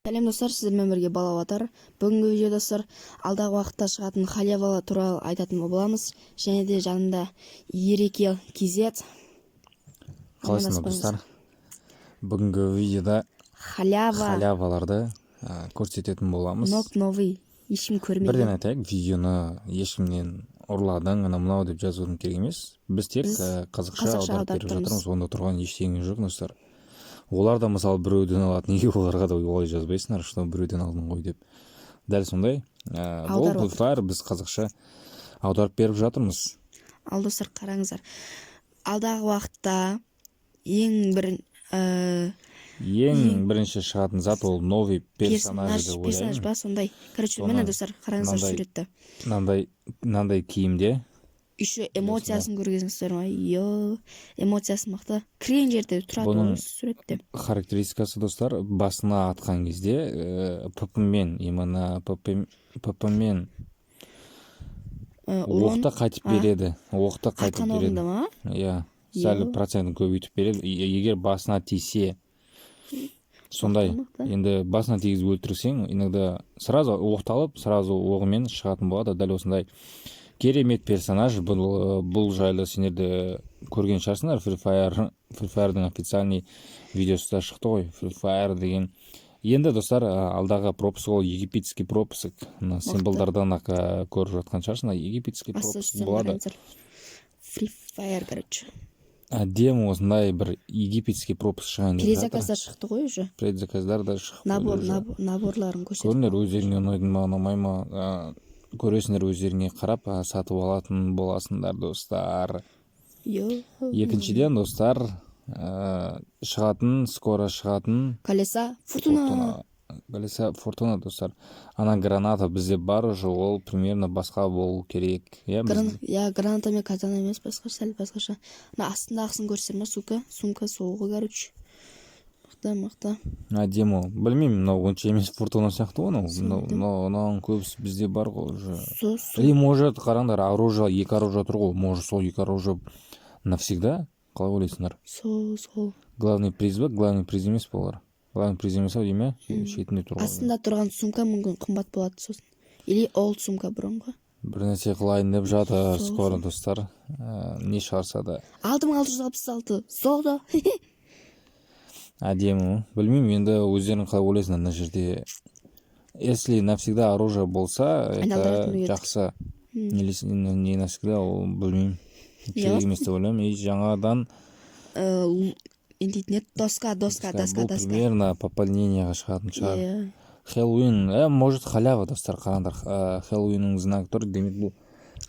Сәлем достар, сіздермен бірге Балаватар. Бүгінгі видео достар, алдағы уақытта шығатын халявалар туралы айтатын боламыз. Және де жанында Ерекел KZ. Қалайсыңдар достар? Бүгінгі видеода халяваларды көрсететін боламыз. Нок новый, ешкім көрмеген. Бірден айтайық, видеоны ешкімнен ұрладың, мынау деп жазудың керек емес. Біз тек қазақша аударып беріп жатырмыз. Онда тұрған ештеңе жоқ достар. Олар да мысалы біреуден алатын, неге оларға да олай жазбайсыңдар, что біреуден алдың ғой деп. Дәл сондай. Бұл файл біз қазақша аударып беріп жатырмыз. Ал достар, қараңыздар. Алдағы уақытта ең бірінші шығатын зат ол новый персонаж деп ойлаймын. Персонаж ба сондай. Короче, міне достар, қараңыздар суретті. Мынандай киімде. Еще эмоциясын көргенсіздер ма? Эмоциясы мықты. Кірген жерде тұрады суретте. Характеристикасы достар, басына атқан кезде ПП-мен, именно ПП-мен оқты қайтып береді. Оқты қайтып береді. Атқан орында ма? Иә, сәл процентін көбейтіп береді. Егер басына тисе, сондай. Енді басына тигізіп өлтірсең, иногда сразу оқталып, сразу оғымен шығатын болады. Дәл осындай керемет персонаж. Бұл жайлы сендерді көрген шығарсыңдар. Free Fire'дың официальный видеосы да шықты ғой. Free Fire деген. Енді достар, алдағы пропуск ол египетский пропуск. Символдардан көріп жатқан шығарсыңдар. Египетский пропуск болады. Free Fire, короче. Әдемі осындай бір египетский пропуск шығайын деп жатыр. Предзаказдар шықты ғой уже. Предзаказдар да шықты. Наборларын көрсетіп. Көріңдер, өздеріңе ұнайды ма, ұнамай ма, көресіңдер, өздеріңе қарап сатып алатын боласыңдар достар. Екіншіден достар, скоро шығатын колеса Фортуна. Колеса Фортуна достар. Ана граната бізде бар уже, ол примерно басқа болу керек. Граната мен катана емес, басқа, сәл басқаша. Астындағысын көрсетер ма? Сумка соғығы, короче. Мықты. Әдемі. Білмеймін, мынау онша емес Фортуна сияқты ғой. Мынау көбісі бізде бар ғой уже. Или может, қараңдар, екі оружие тұр ғой. Может, сол екі оружие навсегда? Қалай ойлайсыңдар? Сол. Главный приз ба? Главный приз емес болар. Главный приз емес ау дейме? Шетінде тұр ғой. Астында тұрған сумка мүмкін қымбат болады сосын. Или олд сумка бұрынғы. Бір нәрсе қылайын деп жатыр скоро достар. Не шығарса да. Алдым 666. Соғды. Әдемі. Білмеймін, енді өздерің қалай ойлайсыңдар мына жерде. Если навсегда оружие болса, это жақсы. Не навсегда, ол білмеймін. Керек емес деп ойлаймын. И жаңадан доска. Бұл примерно пополнениеға шығатын шығар. Хэллоуин, может халява достар, қараңдар. Хэллоуиннің знак тұр, демек бұл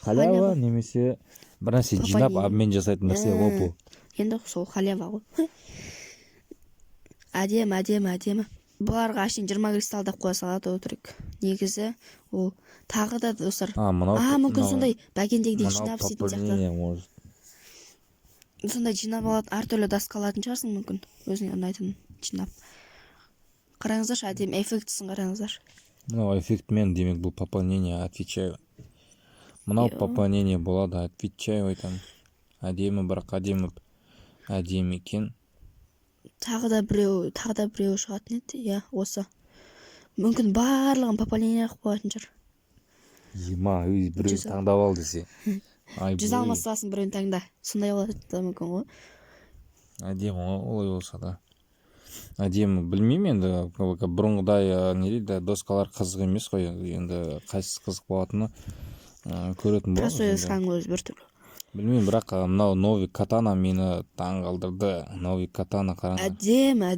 халява немесе бір нәрсе жинап обмен жасайтын нәрсе ғой бұл. Енді сол халява ғой. Әдемі. Бұларға ашын 20 кристалдап қоя салады өтірік. Негізі ол тағы да достар. Мүмкін сондай бәкендегідей жинап істейтін сияқты. Сондай жинап алады, әртүрлі доска алатын шығарсың мүмкін. Өзіңе ұнайтын жинап. Қараңыздар, әдемі эффектісін қараңыздар. Мынау эффектімен, демек бұл пополнение, отвечаю. Мынау пополнение болады, отвечаю айтам. Әдемі, бірақ әдемі екен. Тағы да біреу шығатын еді, осы. Мүмкін барлығын пополнение қоятын шығар. Біреу таңдап ал десе. 100 алмасасын біреуін таңда. Сондай болады мүмкін ғой. Әдемі, олай болса да. Әдемі, білмеймін енді, бұрынғыдай не дейді, доскалар қызық емес қой. Енді қайсысы қызық болатыны көретін болады. Просоясқан өз бір түрлі. Білмеймін, бірақ мынау новый катана мені таң қалдырды. Новый катана қараңдар. Әдемі.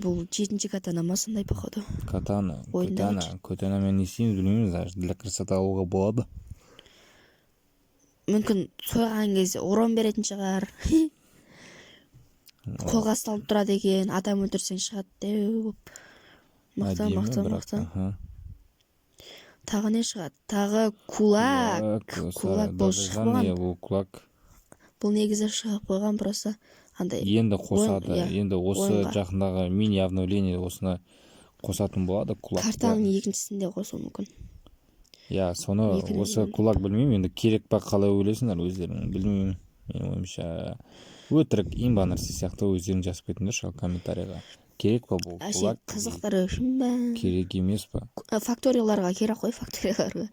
Бұл 7-ші катана ма сондай походу. Катана мен не істейміз білмейміз. Для красоты алуға болады. Мүмкін сойған кезде урон беретін шығар. Қолға салып тұрады екен, адам өлтірсең шығады деп. Мықты. Тағы не шығады? Тағы кулак. Бұл шығып қойған. Бұл негізі шығып қойған просто. Енді қосады. Енді осы жақындағы мини обновление осыны қосатын болады. Картаның екіншісінде қосу мүмкін. Соны осы кулак білмеймін. Енді керек па қалай ойлайсыңдар өздерің? Білмеймін. Мен ойымша өтірік имба нәрсе сияқты өздерің жазып кетіңдер комментарийға. керек па бұл лак қызықтары үшін ба керек емес па факторияларға керек қой факторияларға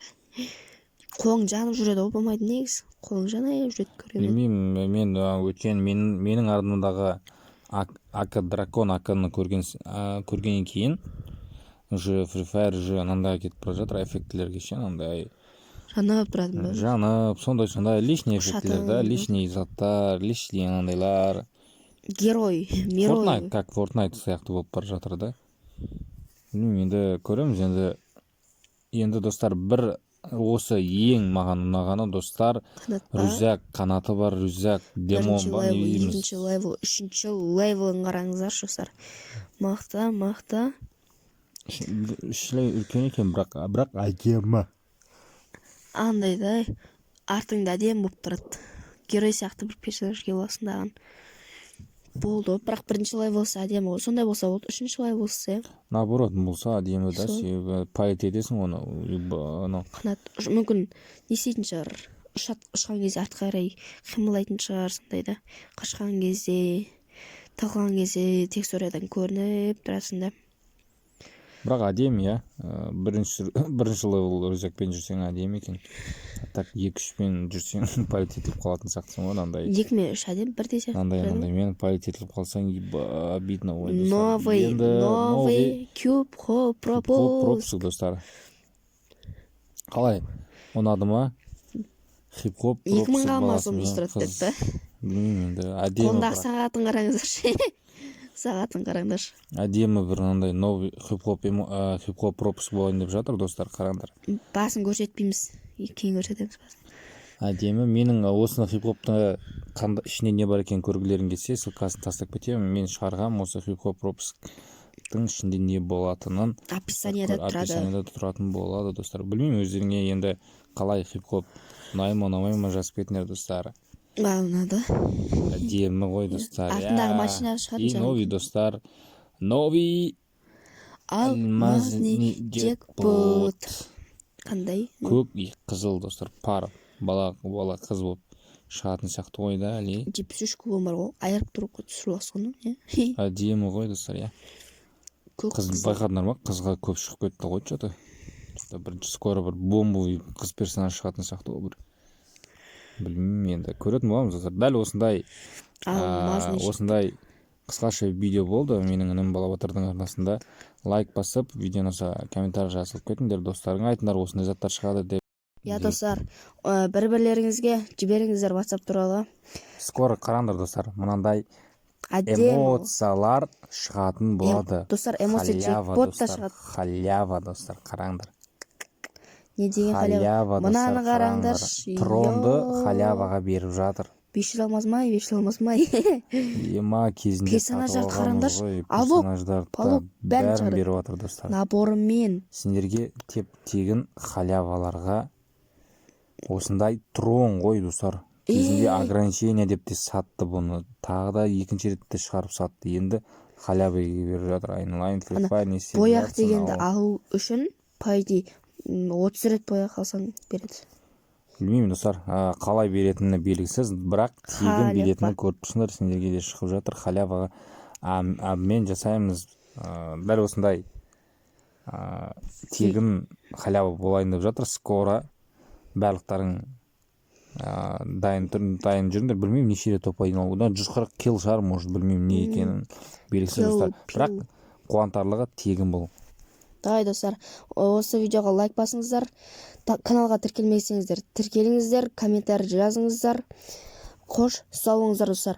қолың жанып жүреді ғой болмайды негізі қолың жанай жүреді көргеннен білмеймін мен өткен менің артымдағы ак дракон акны көргеннен кейін уже Free Fire уже анандайға кетіп бара жатыр эффектілерге ше анандай жанап тұратын ба жанып сондай лишний эффектілер да лишний заттар лишний анандайлар герой Fortnite как Fortnite сияқты болып бара жатыр да білмеймін енді көреміз енді достар бір осы ең маған ұнағаны достар рюкзак қанаты бар рюкзак демон бар не дейміз екінші левел үшінші левелін қараңыздаршы достар мақта ішілей үлкен екен бірақ әдемі андай да артыңда әдемі болып тұрады герой сияқты бір персонаж келіп аласың даған болды бірақ бірінші левелсы әдемі ғой сондай болса болды үшінші левелсы наоборот болса әдемі да себебі пайт етесің оны қанат мүмкін не істейтін шығар ұшқан кезде артқа қарай қимылдайтын шығар сондай да қашқан кезде талқылаған кезде текстуриядан көрініп тұрасың да бірақ әдемі иә бірінші левел рюкзакпен жүрсең әдемі екен так 2-3пен жүрсең полиция етіліп қалатын сияқтысың ғой андай 2 мен 3 әдемі бірдей сияқты андай мен полиция етіліп қалсаң обидно ғой новый куб пропуск достар қалай ұнады ма хип-хоп 2000-ға алмасым тұрады деп па білмеймін енді әдемі қолындағы сағатын қараңыздаршы сағатын қараңдаршы әдемі бір андай новый хип-хоп пропуск болайын деп жатыр достар қараңдар басын көрсетпейміз кейін көрсетеміз басын әдемі менің осыны хип-хопты ішінде не бар екенін көргілерің келсе ссылкасын тастап кетемін мен шығарғам осы хип-хоп пропусктың ішінде не болатынын описанияда тұратын болады достар білмеймін өздеріңе енді қалай хип-хоп ұнай ма ұнамай ма жазып кетіңдер достар маған ұнады әдемі ғой достар артындағы машина шығатын и новый достар новый алмазный джекпот қандай көк и қызыл достар пар бала қыз болып шығатын сияқты ғой да әлі 73 кубым бар ғой айырып тұрып түсіріп алсың ғой әдемі ғой достар иә қыз байқадыңдар ма қызға көп шығып кетті ғой что-то бірінші скоро бір бомбовый қыз персонаж шығатын сияқты ғой бір білмеймін енді көретін боламыз достар дәл осындай қысқаша видео болды менің інім балабатырдың арнасында лайк басып видеоны комментарий жазып кетіңдер достарыңа айтыңдар осындай заттар шығады деп иә достар бір-бірлеріңізге жіберіңіздер WhatsApp туралы скоро қараңдар достар мынандай эмоциялар шығатын болады достар эмоция джекпот та шығады халява достар қараңдар не деген халява мынаны қараңдар тронды халяваға беріп жатыр 500 алмаз ма ема кезінде персонаждар қараңдаршы алып бәрін беріп жатыр достар наборымен сендерге тегін халяваларға осындай трон ғой достар кезінде ограничение деп те сатты бұны тағы да екінші ретте шығарып сатты енді халяваға беріп жатыр айналайын Free Fire не істеп бояқ дегенді алу үшін по идее 30 рет бояқ алсаң береді білмеймін достар қалай беретіні белгісіз бірақ тегін беретінін көріп тұрсыңдар сендерге де шығып жатыр халяваға обмен жасаймыз дәл осындай тегін халява болайын деп жатыр скоро барлықтарың дайын жүріңдер білмеймін неше рет топайын одан 140 килл шығар может білмеймін не екенін белгісіз достар бірақ қуантарлығы тегін бұл давай достар осы видеоға лайк басыңыздар каналға тіркелмесеңіздер тіркеліңіздер комментарий жазыңыздар қош сау болыңыздар достар